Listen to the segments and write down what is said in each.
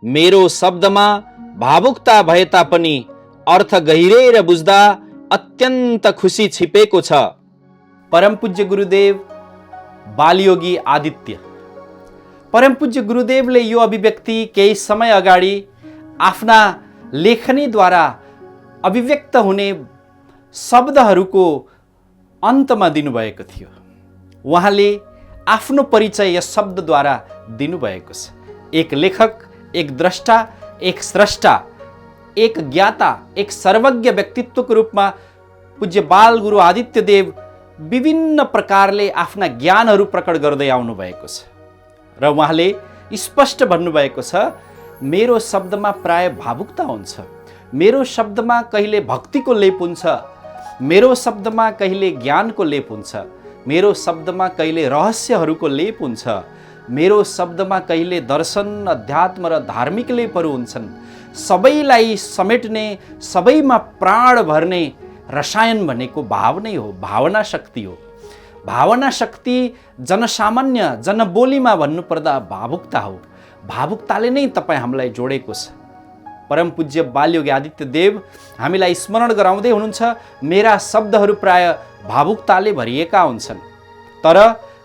मेरो शब्दमा भावुकता भए तापनि अर्थ गहिरेर बुझ्दा अत्यन्त खुसी छिपेको छ। परम पूज्य गुरुदेव बालयोगी आदित्य। परम पूज्य गुरुदेवले यो अभिव्यक्ति केही समय अगाडि आफ्ना लेखनीद्वारा अभिव्यक्त हुने शब्दहरूको अन्तमा दिनुभएको थियो। उहाँले आफ्नो परिचय यस शब्दद्वारा दिनुभएको छ। एक लेखक, एक द्रष्टा, एक स्रष्टा, एक ज्ञाता, एक सर्वज्ञ व्यक्तित्वको रूपमा पूज्य बाल गुरु आदित्य देव विभिन्न प्रकारले आफ्ना ज्ञानहरू प्रकट गर्दै आउनु भएको छ र उहाँले स्पष्ट भन्नुभएको छ, मेरो शब्दमा प्राय भावुकता हुन्छ, मेरो शब्दमा कहिले भक्तिको लेप हुन्छ, मेरो शब्दमा कहिले ज्ञानको लेप हुन्छ, मेरो शब्दमा कहिले रहस्यहरूको लेप हुन्छ, मेरो शब्दमा कहिले दर्शन, अध्यात्म र धार्मिक लेपहरू हुन्छन्। सबैलाई समेट्ने, सबैमा प्राण भर्ने रसायन भनेको भाव नै हो, भावना शक्ति हो। भावना शक्ति जनसामान्य, जनबोलीमा भन्नुपर्दा भावुकता हो। भावुकताले नै तपाईँ हामीलाई जोडेको छ। परम पूज्य बालयोगी आदित्य देव हामीलाई स्मरण गराउँदै हुनुहुन्छ, मेरा शब्दहरू प्राय भावुकताले भरिएका हुन्छन्। तर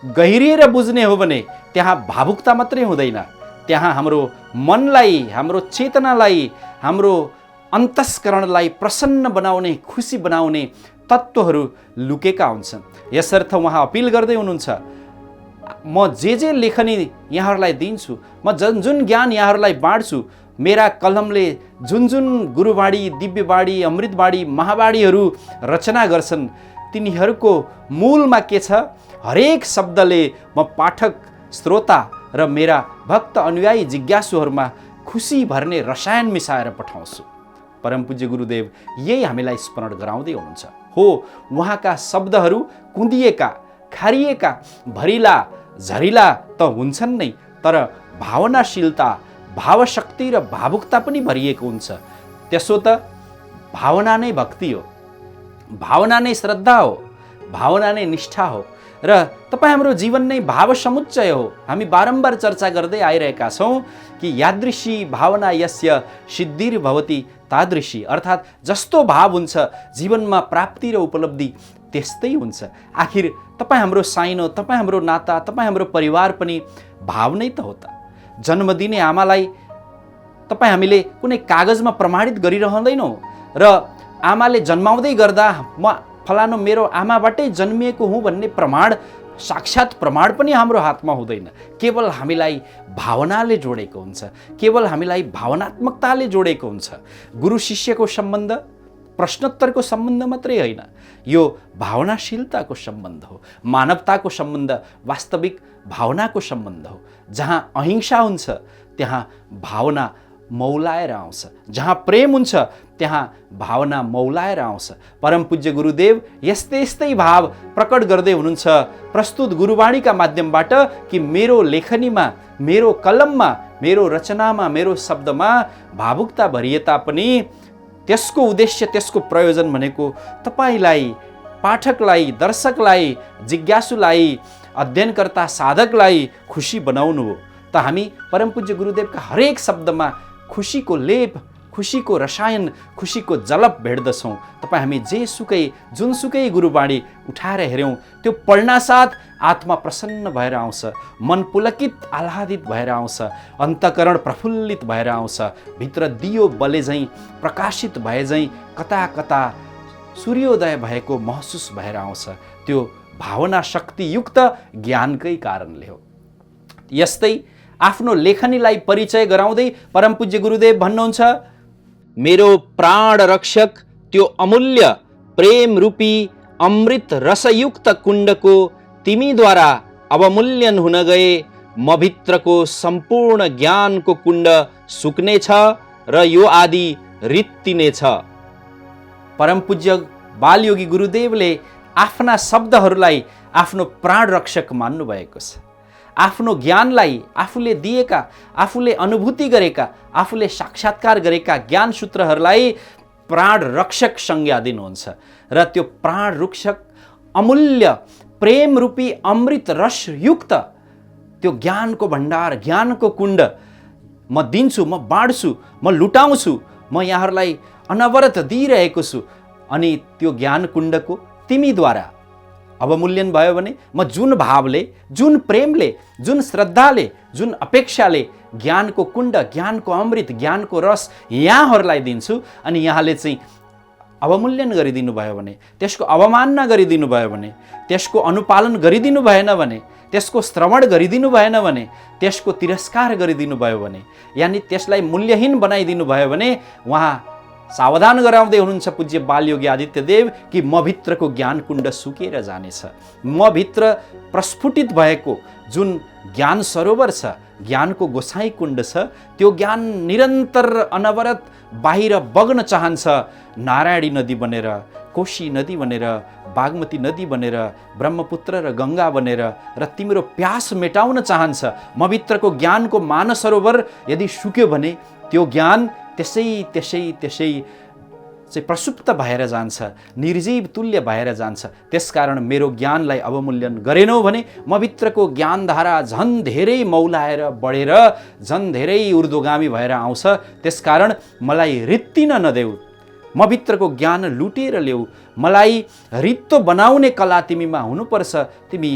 गहिरिएर बुझ्ने हो भने त्यहाँ भावुकता मात्रै हुँदैन, त्यहाँ हाम्रो मनलाई, हाम्रो चेतनालाई, हाम्रो अन्तस्करणलाई प्रसन्न बनाउने, खुसी बनाउने तत्त्वहरू लुकेका हुन्छन्। यसर्थ उहाँ अपिल गर्दै हुनुहुन्छ, म जे लेखनी यहाँहरूलाई दिन्छु, म जुन ज्ञान यहाँहरूलाई बाँड्छु, मेरा कलमले जुन गुरुवाणी, दिव्यवाणी, अमृतवाणी, महावाणीहरू रचना गर्छन्, तिनीहरूको मूलमा के छ? हरेक शब्दले म पाठक, श्रोता र मेरा भक्त अनुयायी जिज्ञासुहरूमा खुसी भर्ने रसायन मिसाएर पठाउँछु। परम पूज्य गुरुदेव यही हामीलाई स्मरण गराउँदै हुनुहुन्छ। हो, उहाँका शब्दहरू कुँदिएका, खारिएका, भरिला, झरिला त हुन्छन् नै, तर भावनाशीलता, भावशक्ति र भावुकता पनि भरिएको हुन्छ। त्यसो त भावना नै भक्ति हो, भावना नै श्रद्धा हो, भावना नै निष्ठा हो र तपाईँ हाम्रो जीवन नै भाव समुच्चय हो। हामी बारम्बार चर्चा गर्दै आइरहेका छौँ कि यादृशी भावना यस्य सिद्धिर्भवति तादृशी, अर्थात् जस्तो भाव हुन्छ जीवनमा प्राप्ति र उपलब्धि त्यस्तै हुन्छ। आखिर तपाईँ हाम्रो साइनो, तपाईँ हाम्रो नाता, तपाईँ हाम्रो परिवार पनि भाव नै त हो त। जन्म दिने आमालाई तपाईँ हामीले कुनै कागजमा प्रमाणित गरिरहँदैनौँ र आमाले जन्माउँदै गर्दा म फलानु मेरो आमाबाटै जन्मिएको हुँ भन्ने प्रमाण, साक्षात् प्रमाण पनि हाम्रो हातमा हुँदैन। केवल हामीलाई भावनाले जोडेको हुन्छ, केवल हामीलाई भावनात्मकताले जोडेको हुन्छ। गुरु शिष्यको सम्बन्ध प्रश्नोत्तरको सम्बन्ध मात्रै होइन, यो भावनाशीलताको सम्बन्ध हो, मानवताको सम्बन्ध, वास्तविक भावनाको सम्बन्ध हो। जहाँ अहिंसा हुन्छ त्यहाँ भावना मौलाएर आउँछ, जहाँ प्रेम हुन्छ त्यहाँ भावना मौलाएर आउँछ। परम पूज्य गुरुदेव यस्तै भाव प्रकट गर्दै हुनुहुन्छ प्रस्तुत गुरुवाणीका माध्यमबाट कि मेरो लेखनीमा, मेरो कलममा, मेरो रचनामा, मेरो शब्दमा भावुकता भरिए तापनि त्यसको उद्देश्य, त्यसको प्रयोजन भनेको तपाईँलाई, पाठकलाई, दर्शकलाई, जिज्ञासुलाई, अध्ययनकर्ता, साधकलाई खुसी बनाउनु हो। त हामी परम पूज्य गुरुदेवका हरेक शब्दमा खुसीको लेप, खुसीको रसायन, खुसीको जलप भेट्दछौँ। तपाईँ हामी जुनसुकै गुरुवाणी उठाएर हेऱ्यौँ, त्यो पढ्नासाथ आत्मा प्रसन्न भएर आउँछ, मन पुलकित, आह्लादित भएर आउँछ, अन्तकरण प्रफुल्लित भएर आउँछ, भित्र दियो बले झैँ, प्रकाशित भए झैँ, कता कता सूर्योदय भएको महसुस भएर आउँछ। त्यो भावना शक्तियुक्त ज्ञानकै कारणले हो। यस्तै आफ्नो लेखनीलाई परिचय गराउँदै परम पूज्य गुरुदेव भन्नुहुन्छ, मेरो प्राण रक्षक त्यो अमूल्य प्रेम रूपी अमृत रसयुक्त कुण्डको तिमीद्वारा अवमूल्यन हुन गए म भित्रको सम्पूर्ण ज्ञानको कुण्ड सुक्नेछ र यो आदि रित्तिनेछ। परम पूज्य बालयोगी गुरुदेवले आफ्ना शब्दहरूलाई आफ्नो प्राण रक्षक मान्नु भएको छ। आफ्नो ज्ञानलाई, आफूले दिएका, आफूले अनुभूति गरेका, आफूले साक्षात्कार गरेका ज्ञान सूत्रहरूलाई प्राण रक्षक संज्ञा दिनुहुन्छ र त्यो प्राण रक्षक अमूल्य प्रेम रूपी अमृत रसयुक्त त्यो ज्ञानको भण्डार, ज्ञानको कुण्ड म दिन्छु, म बाँड्छु, म लुटाउँछु, म यहाँहरूलाई अनवरत दिइरहेको छु। अनि त्यो ज्ञान कुण्डको तिमीद्वारा अवमूल्यन भयो भने म जुन भावले, जुन प्रेमले, जुन श्रद्धाले, जुन अपेक्षाले ज्ञानको कुण्ड, ज्ञानको अमृत, ज्ञानको रस यहाँहरूलाई दिन्छु, अनि यहाँले चाहिँ अवमूल्यन गरिदिनु भयो भने, त्यसको अवमानना गरिदिनु भयो भने, त्यसको अनुपालन गरिदिनु भएन भने, त्यसको श्रवण गरिदिनु भएन भने, त्यसको तिरस्कार गरिदिनु भयो भने, यानि त्यसलाई मूल्यहीन बनाइदिनु भयो भने, उहाँ सावधान गराउँदै हुनुहुन्छ पूज्य बालयोगी आदित्यदेव कि म भित्रको ज्ञान कुण्ड सुकेर जानेछ। म भित्र प्रस्फुटित भएको जुन ज्ञान सरोवर छ, ज्ञानको गोसाई कुण्ड छ, त्यो ज्ञान निरन्तर अनवरत बाहिर बग्न चाहन्छ। नारायणी नदी बनेर, कोशी नदी बनेर, बागमती नदी बनेर, ब्रह्मपुत्र र गङ्गा बनेर र तिम्रो प्यास मेटाउन चाहन्छ। म भित्रको ज्ञानको मानसरोवर यदि सुक्यो भने त्यो ज्ञान त्यसै चाहिँ प्रसुप्त भएर जान्छ, निर्जीव तुल्य भएर जान्छ। त्यसकारण मेरो ज्ञानलाई अवमूल्यन गरेनौ भने म भित्रको ज्ञानधारा झन् धेरै मौलाएर बढेर झन् धेरै ऊर्ध्वगामी भएर आउँछ। त्यसकारण मलाई रित्तिन नदेऊ, म भित्रको ज्ञान लुटेर ल्याऊ, मलाई रित्तो बनाउने कला तिमीमा हुनुपर्छ। तिमी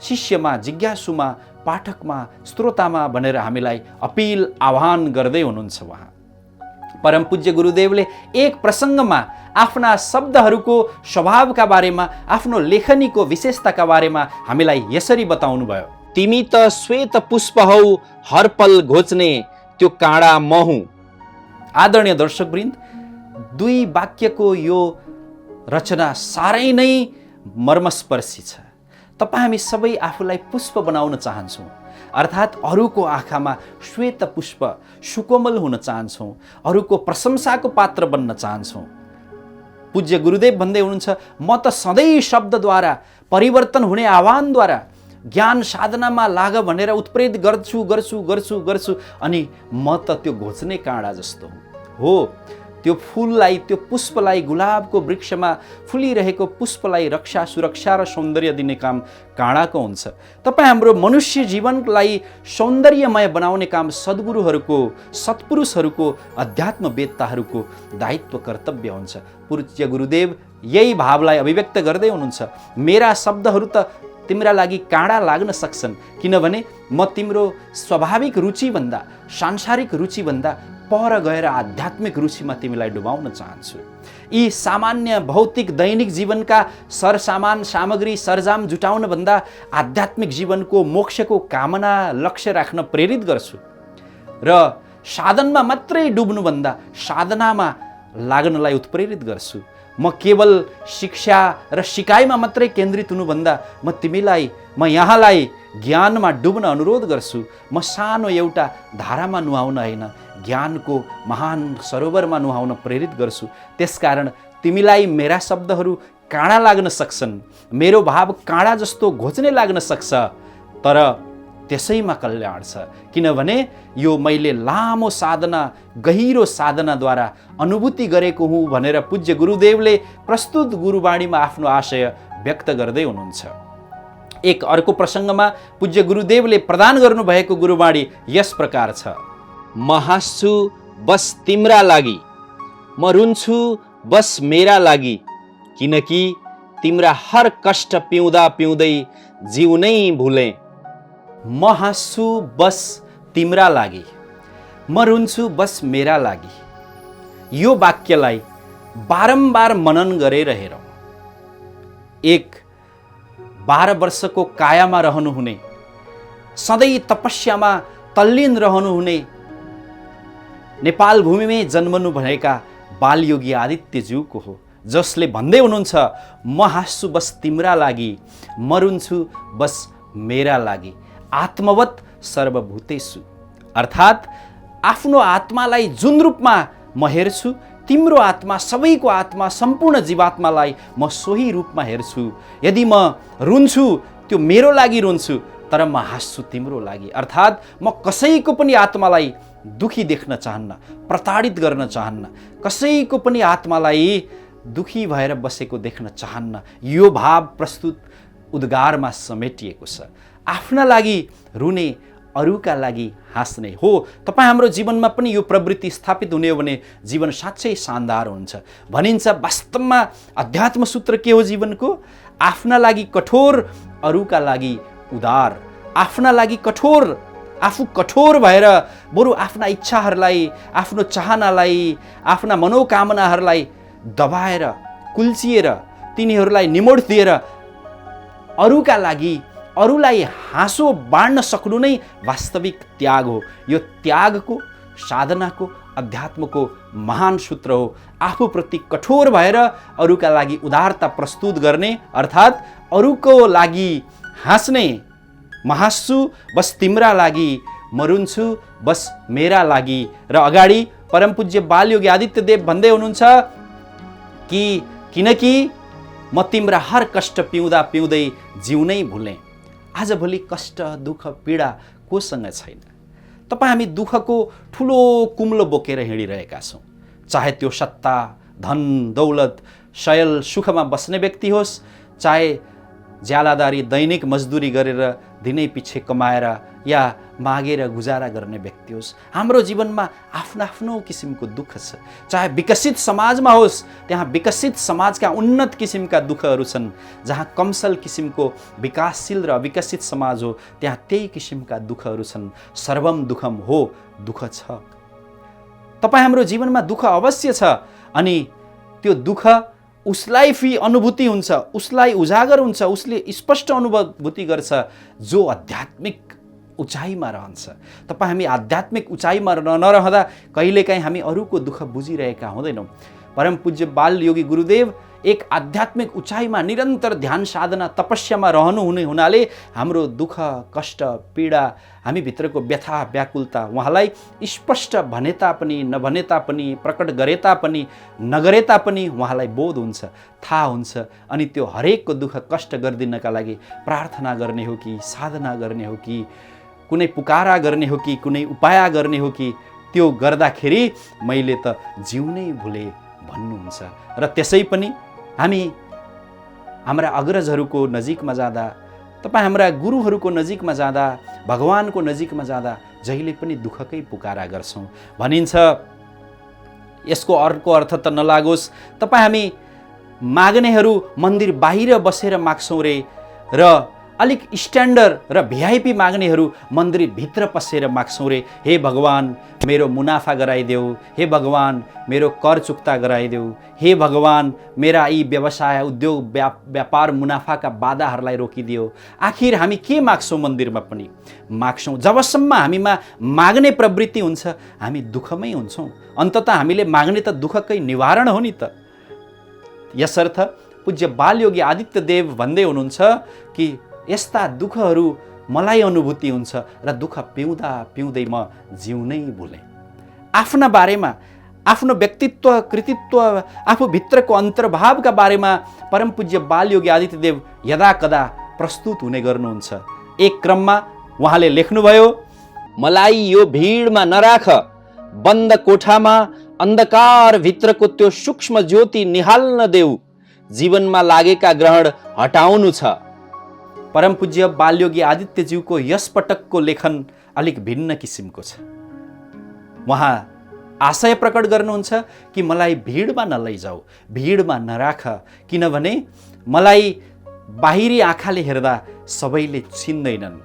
शिष्यमा, जिज्ञासुमा, पाठकमा, श्रोतामा भनेर हामीलाई अपिल आह्वान गर्दै हुनुहुन्छ। उहाँ परम पूज्य गुरुदेवले एक प्रसङ्गमा आफ्ना शब्दहरूको स्वभावका बारेमा, आफ्नो लेखनीको विशेषताका बारेमा हामीलाई यसरी बताउनु भयो। तिमी त श्वेत पुष्प हौ, हर पल घोच्ने त्यो काँडा म हुँ। आदरणीय दर्शकवृन्द, दुई वाक्यको यो रचना साह्रै नै मर्मस्पर्शी छ। तपाईँ हामी सबै आफूलाई पुष्प बनाउन चाहन्छौँ, अर्थात् अरूको आँखामा श्वेत पुष्प सुकोमल हुन चाहन्छौँ, अरूको प्रशंसाको पात्र बन्न चाहन्छौँ। पूज्य गुरुदेव भन्दै हुनुहुन्छ, म त सधैँ शब्दद्वारा, परिवर्तन हुने आह्वानद्वारा ज्ञान साधनामा लाग भनेर उत्प्रेरित गर्छु, अनि म त त्यो घोच्ने काँडा जस्तो हो। त्यो फुललाई, त्यो पुष्पलाई, गुलाबको वृक्षमा फुलिरहेको पुष्पलाई रक्षा, सुरक्षा र सौन्दर्य दिने काम काँडाको हुन्छ। तपाईँ हाम्रो मनुष्य जीवनलाई सौन्दर्यमय बनाउने काम सद्गुरुहरूको, सत्पुरुषहरूको, अध्यात्मवेत्ताहरूको दायित्व, कर्तव्य हुन्छ। पूज्य गुरुदेव यही भावलाई अभिव्यक्त गर्दै हुनुहुन्छ। मेरा शब्दहरू त तिम्रा लागि काँडा लाग्न सक्छन्, किनभने म तिम्रो स्वाभाविक रुचिभन्दा, सांसारिक रुचिभन्दा पर गएर आध्यात्मिक रुचिमा तिमीलाई डुबाउन चाहन्छु। यी सामान्य भौतिक दैनिक जीवनका सरसामान सामग्री सरजाम जुटाउन भन्दा आध्यात्मिक जीवनको मोक्षको कामना लक्ष्य राख्न प्रेरित गर्छु र साधनमा मात्रै डुब्नुभन्दा साधनामा लाग्नलाई उत्प्रेरित गर्छु। म केवल शिक्षा र सिकाइमा मात्रै केन्द्रित हुनुभन्दा म यहाँलाई ज्ञानमा डुब्न अनुरोध गर्छु। म सानो एउटा धारामा नुहाउन होइन, ज्ञानको महान सरोवरमा नुहाउन प्रेरित गर्छु। त्यसकारण तिमीलाई मेरा शब्दहरू काँडा लाग्न सक्छन्, मेरो भाव काँडा जस्तो घोच्ने लाग्न सक्छ, तर त्यसैमा कल्याण छ। किनभने यो मैले लामो साधना, गहिरो साधनाद्वारा अनुभूति गरेको हुँ भनेर पूज्य गुरुदेवले प्रस्तुत गुरुवाणीमा आफ्नो आशय व्यक्त गर्दै हुनुहुन्छ। एक अर्को प्रसङ्गमा पूज्य गुरुदेवले प्रदान गर्नुभएको गुरुवाणी यस प्रकार छ। म हाँस्छु बस तिम्रा लागि, म रुन्छु बस मेरा लागि, किनकि तिम्रा हर कष्ट पिउँदा पिउँदै जिउनै भुले। म हाँस्छु बस तिम्रा लागि, म रुन्छु बस मेरा लागि। यो वाक्यलाई बारम्बार मनन गरेर हेरौँ। एक 12 वर्षको कायामा रहनुहुने, सधैँ तपस्यामा तल्लीन रहनुहुने, नेपाल भूमिमै जन्मनु भएका बालयोगी आदित्यज्यूको हो, जसले भन्दै हुनुहुन्छ, म हाँस्छु बस तिम्रा लागि, म रुन्छु बस मेरा लागि। आत्मवत् सर्वभूतेषु, अर्थात् आफ्नो आत्मालाई जुन रूपमा म हेर्छु, तिम्रो आत्मा, सबैको आत्मा, सम्पूर्ण जीवात्मालाई म सोही रूपमा हेर्छु। यदि म रुन्छु, त्यो मेरो लागि रुन्छु, तर म हाँस्छु तिम्रो लागि। अर्थात् म कसैको पनि आत्मालाई दुखी देख्न चाहन्न, प्रताडित गर्न चाहन्न, कसैको पनि आत्मालाई दुखी भएर बसेको देख्न चाहन्न। यो भाव प्रस्तुत उद्गारमा समेटिएको छ। आफ्ना लागि रुने, अरूका लागि हाँस्ने हो। तपाईँ हाम्रो जीवनमा पनि यो प्रवृत्ति स्थापित हुने हो भने जीवन साँच्चै शानदार हुन्छ। भनिन्छ वास्तवमा अध्यात्म सूत्र के हो जीवनको? आफ्ना लागि कठोर, अरूका लागि उदार। आफ्ना लागि कठोर, आफू कठोर भएर बरु आफ्ना इच्छाहरूलाई, आफ्नो चाहनालाई, आफ्ना मनोकामनाहरूलाई दबाएर, कुल्चिएर, तिनीहरूलाई निमोड दिएर अरूका लागि, अरूलाई हाँसो बाँड्न सक्नु नै वास्तविक त्याग हो। यो त्यागको, साधनाको, अध्यात्मको महान सूत्र हो। आफूप्रति कठोर भएर अरूका लागि उदारता प्रस्तुत गर्ने, अर्थात् अरूको लागि हाँस्ने। म हाँस्छु बस तिम्रा लागि, म रुन्छु बस मेरा लागि। र अगाडि परमपूज्य बालयोगी आदित्यदेव भन्दै हुनुहुन्छ कि किनकि म तिम्रा हर कष्ट पिउँदा पिउँदै जिउनै भुलेँ। आजभोलि कष्ट, दुःख, पीडा कोसँग छैन? तपाईँ हामी दुःखको ठुलो कुम्लो बोकेर हिँडिरहेका छौँ। चाहे त्यो सत्ता, धन, दौलत, शयल, सुखमा बस्ने व्यक्ति होस्, चाहे ज्यालादारी दैनिक मजदुरी गरेर दिनै पछि कमाएर या मागेर गुजारा गर्ने व्यक्ति होस्। हाम्रो जीवनमा आफ्नो आफ्नो किसिमको दुःख छ। चाहे विकसित समाजमा होस्, त्यहाँ विकसित समाजका उन्नत किसिमका दुःखहरू छन्। जहाँ कमसल किसिमको विकासशील र विकसित समाज हो, त्यहाँ त्यही किसिमका दुःखहरू छन्। सर्वम दुःखम हो, दुःख छ। तपाईँ हाम्रो जीवनमा दुःख अवश्य छ, अनि त्यो दुःख उसलाई अनुभूति हुन्छ, उसलाई उजागर हुन्छ, उसले स्पष्ट अनुभूति गर्छ जो आध्यात्मिक उचाइमा रहन्छ। तपाईँ हामी आध्यात्मिक उचाइमा नरहँदा कहिलेकाहीँ हामी अरूको दुःख बुझिरहेका हुँदैनौँ। परम पूज्य बाल योगी गुरुदेव एक आध्यात्मिक उचाइमा निरन्तर ध्यान साधना तपस्यामा रहनुहुने हुनाले हाम्रो दुःख, कष्ट, पीडा, हामी भित्रको व्यथा व्याकुलता उहाँलाई स्पष्ट भने तापनि, नभने तापनि, प्रकट गरे तापनि, नगरे तापनि उहाँलाई बोध हुन्छ, थाहा हुन्छ। अनि त्यो हरेकको दुःख कष्ट गरिदिनका लागि प्रार्थना गर्ने हो कि साधना गर्ने हो कि कुनै पुकारा गर्ने हो कि कुनै उपाय गर्ने हो कि त्यो गर्दाखेरि मैले त जिउनै भुले भन्नुहुन्छ। र त्यसै पनि हामी हाम्रा अग्रजहरूको नजिकमा जाँदा, तपाईँ हाम्रा गुरुहरूको नजिकमा जाँदा, भगवानको नजिकमा जाँदा जहिले पनि दुःखकै पुकारा गर्छौँ। भनिन्छ यसको अर्को अर्थ त नलागोस्, तपाईँ हामी माग्नेहरू मन्दिर बाहिर बसेर माग्छौँ रे, र अलिक स्ट्यान्डर्ड र भिआइपी माग्नेहरू मन्दिर भित्र पसेर माग्छौँ रे। हे भगवान मेरो मुनाफा गराइदेऊ, हे भगवान मेरो कर चुक्ता गराइदेऊ, हे भगवान मेरा यी व्यवसाय, उद्योग, व्यापार, मुनाफाका बाधाहरूलाई रोकिदियो। आखिर हामी के माग्छौँ? मन्दिरमा पनि माग्छौँ। जबसम्म हामीमा माग्ने प्रवृत्ति हुन्छ हामी दुःखमै हुन्छौँ। अन्ततः हामीले माग्ने त दुःखकै निवारण हो नि त। यसर्थ पूज्य बालयोगी आदित्यदेव भन्दै हुनुहुन्छ कि यस्ता दुःखहरू मलाई अनुभूति हुन्छ र दुःख पिउँदा पिउँदै म जिउनै भुलेँ। आफ्ना बारेमा, आफ्नो व्यक्तित्व, कृतित्व, आफूभित्रको अन्तर्भावका बारेमा परम पूज्य बालयोगी आदित्यदेव यदा कदा प्रस्तुत हुने गर्नुहुन्छ। एक क्रममा उहाँले लेख्नुभयो, मलाई यो भिडमा नराख, बन्द कोठामा अन्धकार भित्रको त्यो सूक्ष्म ज्योति निहाल्न देऊ, जीवनमा लागेका ग्रहण हटाउनु छ। परम पूज्य बालयोगी आदित्यज्यूको यस पटकको लेखन अलिक भिन्न किसिमको छ। उहाँ आशय प्रकट गर्नुहुन्छ कि मलाई भिडमा नलैजाऊ, भिडमा नराख, किनभने मलाई बाहिरी आँखाले हेर्दा सबैले चिन्दैनन्,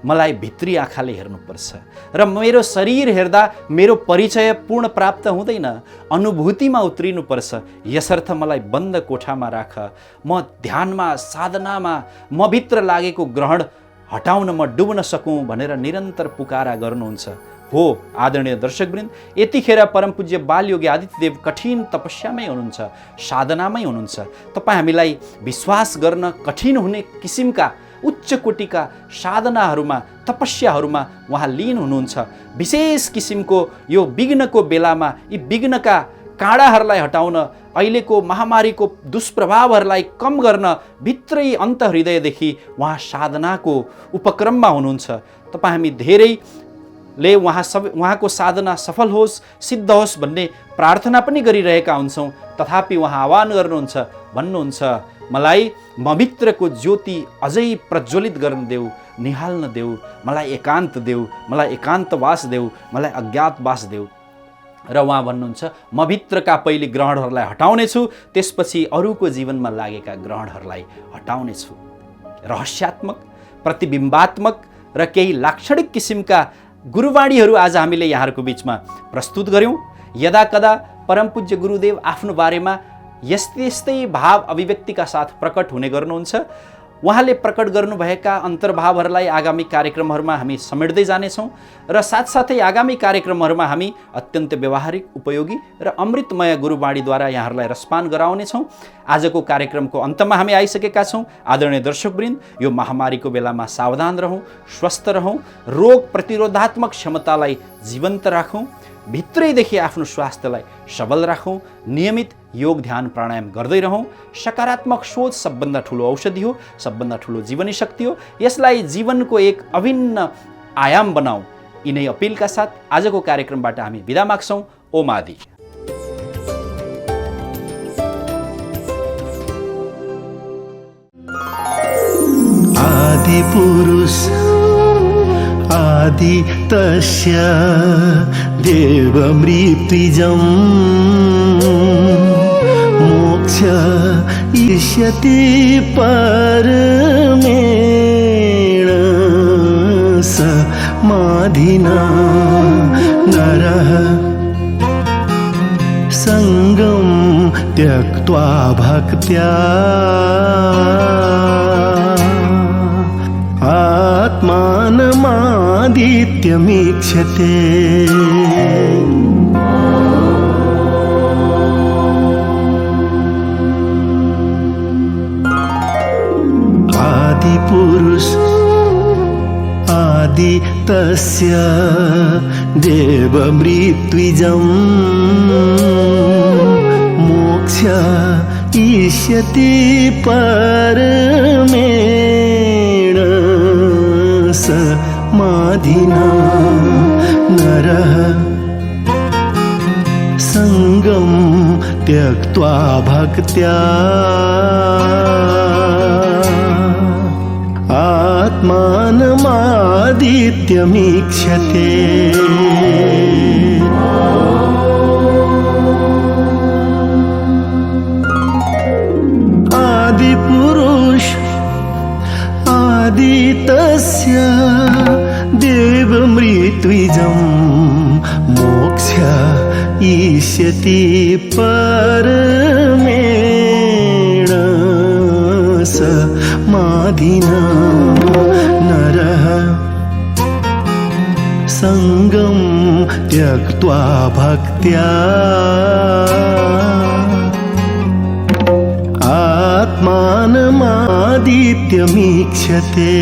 मलाई भित्री आँखाले हेर्नुपर्छ र मेरो शरीर हेर्दा मेरो परिचय पूर्ण प्राप्त हुँदैन, अनुभूतिमा उत्रिनुपर्छ। यसर्थ मलाई बन्द कोठामा राख, म ध्यानमा, साधनामा, म भित्र लागेको ग्रहण हटाउन म डुब्न सकूँ भनेर निरन्तर पुकारा गर्नुहुन्छ। हो आदरणीय दर्शकवृन्द, यतिखेर परम पूज्य बालयोगी आदित्यदेव कठिन तपस्यामै हुनुहुन्छ, साधनामै हुनुहुन्छ। तपाईँ हामीलाई विश्वास गर्न कठिन हुने किसिमका उच्च कोटिका साधनाहरूमा, तपस्याहरूमा उहाँ लीन हुनुहुन्छ। विशेष किसिमको यो विघ्नको बेलामा यी विघ्नका काँडाहरूलाई हटाउन, अहिलेको महामारीको दुष्प्रभावहरूलाई कम गर्न भित्रै अन्तर्हृदयदेखि उहाँ साधनाको उपक्रममा हुनुहुन्छ। तपाईँ हामी धेरैले उहाँको साधना सफल होस्, सिद्ध होस् भन्ने प्रार्थना पनि गरिरहेका हुन्छौँ। तथापि उहाँ आह्वान गर्नुहुन्छ, भन्नुहुन्छ मलाई मभित्रको ज्योति अझै प्रज्वलित गर्न देऊ, निहाल्न देऊ, मलाई एकान्त देऊ, मलाई एकान्तवास देऊ, मलाई अज्ञातवास देऊ। र उहाँ भन्नुहुन्छ म भित्रका पहिले ग्रहणहरूलाई हटाउनेछु, त्यसपछि अरूको जीवनमा लागेका ग्रहणहरूलाई हटाउनेछु। रहस्यात्मक, प्रतिबिम्बात्मक र केही लाक्षणिक किसिमका गुरुवाणीहरू आज हामीले यहाँहरूको बिचमा प्रस्तुत गऱ्यौँ। यदाकदा परमपूज्य गुरुदेव आफ्नो बारेमा यस्तै यस्तै भाव अभिव्यक्तिका साथ प्रकट हुने गर्नुहुन्छ। उहाँले प्रकट गर्नुभएका अन्तर्भावहरूलाई आगामी कार्यक्रमहरूमा हामी समेट्दै जानेछौँ र साथसाथै आगामी कार्यक्रमहरूमा हामी अत्यन्त व्यवहारिक, उपयोगी र अमृतमय गुरुवाणीद्वारा यहाँहरूलाई रसपान गराउनेछौँ। आजको कार्यक्रमको अन्तमा हामी आइसकेका छौँ। आदरणीय दर्शकवृन्द, यो महामारीको बेलामा सावधान रहौँ, स्वस्थ रहौँ, रोग प्रतिरोधात्मक क्षमतालाई जीवन्त राखौँ, भित्रैदेखि आफ्नो स्वास्थ्यलाई सबल राखौँ, नियमित योग ध्यान प्राणायाम गर्दै रहौँ। सकारात्मक सोच सबभन्दा ठुलो औषधि हो, सबभन्दा ठुलो जीवनी शक्ति हो। यसलाई जीवनको एक अभिन्न आयाम बनाऊ। यिनै अपिलका साथ आजको कार्यक्रमबाट हामी बिदा माग्छौँ। ओम आदि। आदि पुरुष आदि तस्य देवमृत्युजं मोक्ष इष्यति परमेण समाधिना नरः संगं त्यक्त्वा भक्त्या आत्मानमादित्यमीक्षते। आदिपुरुष आदि तस्य देवमृत्युजं मोक्ष इष्यति परमेण समाधिना नरः संगं त्यक्त्वा भक्त्या आत्मानमादित्यमीक्षते। आदिपुरुष आदि तस्य देवमृत्युजं मोक्ष इष्यति परमेण समाधिना नरः संगं त्यक्त्वा भक्त्या आत्मानमादित्यमीक्षते।